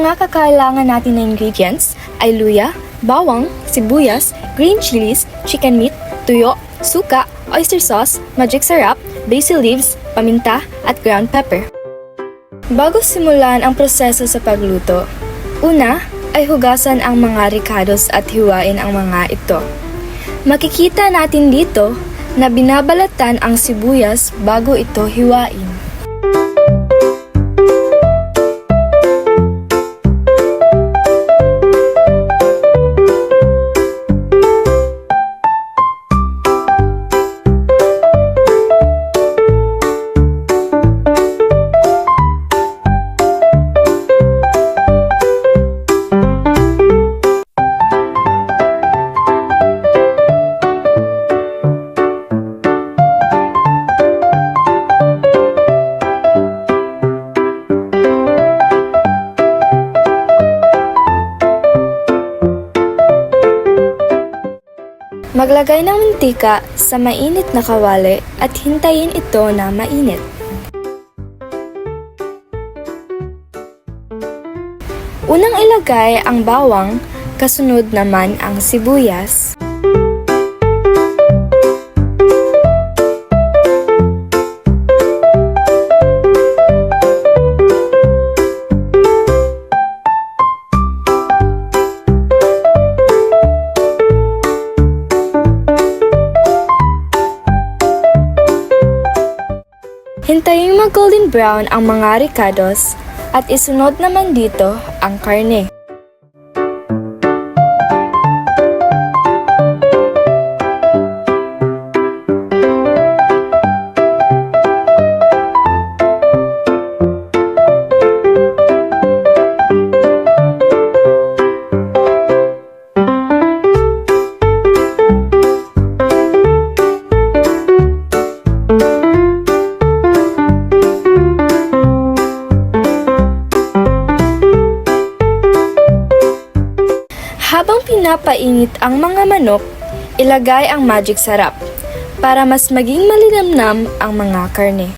mga kakailangan natin na ingredients ay luya, bawang, sibuyas, green chilies, chicken meat, tuyo, suka, oyster sauce, magic syrup, basil leaves, paminta, at ground pepper. Bago simulan ang proseso sa pagluto, una ay hugasan ang mga ricados at hiwain ang mga ito. Makikita natin dito na binabalatan ang sibuyas bago ito hiwain. Maglagay ng mantika sa mainit na kawali at hintayin ito na mainit. Unang ilagay ang bawang, kasunod naman ang sibuyas. Hintayin mag-golden brown ang mga ricados at isunod naman dito ang karne. Habang pinapainit ang mga manok, ilagay ang magic syrup para mas maging malinamnam ang mga karne.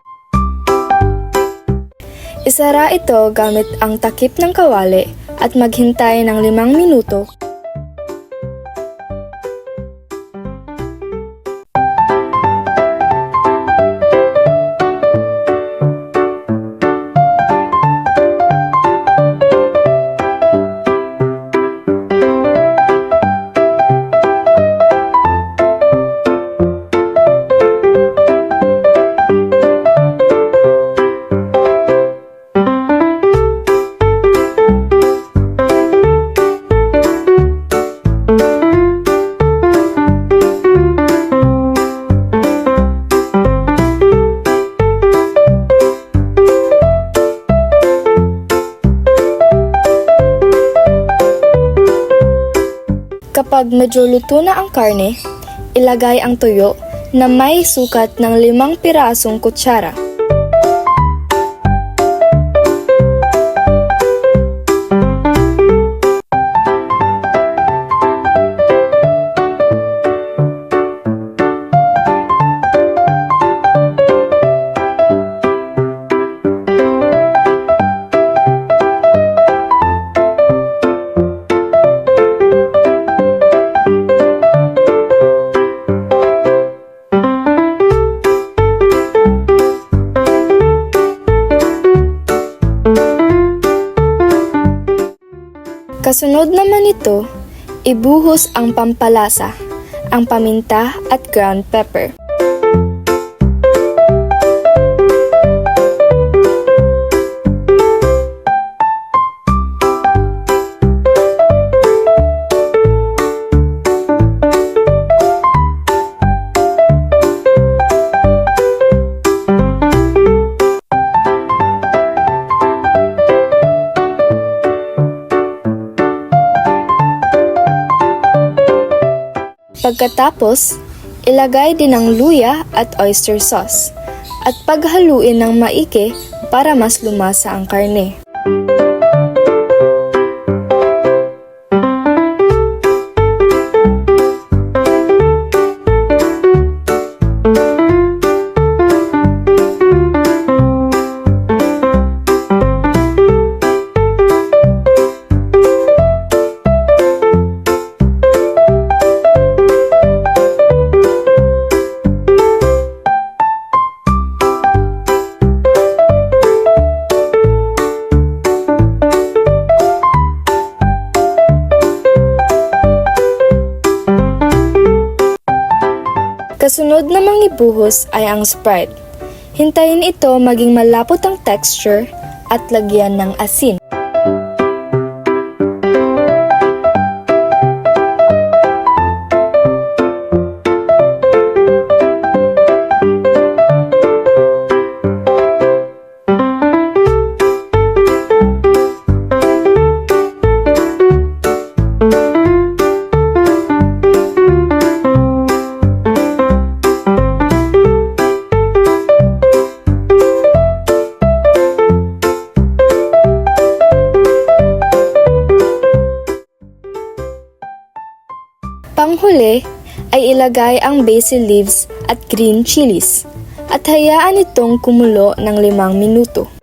Isara ito gamit ang takip ng kawali at maghintay ng 5 minuto. Kapag medyo luto na ang karne, ilagay ang tuyo na may sukat ng 5 pirasong kutsara. Kasunod naman ito, ibuhos ang pampalasa, ang paminta at ground pepper. Pagkatapos, ilagay din ang luya at oyster sauce at paghaluin ng maigi para mas lumasa ang karne. Kasunod na mangibuhos ay ang Sprite. Hintayin ito maging malapot ang texture at lagyan ng asin. Panghuli ay ilagay ang basil leaves at green chilies at hayaan itong kumulo ng 5 minuto.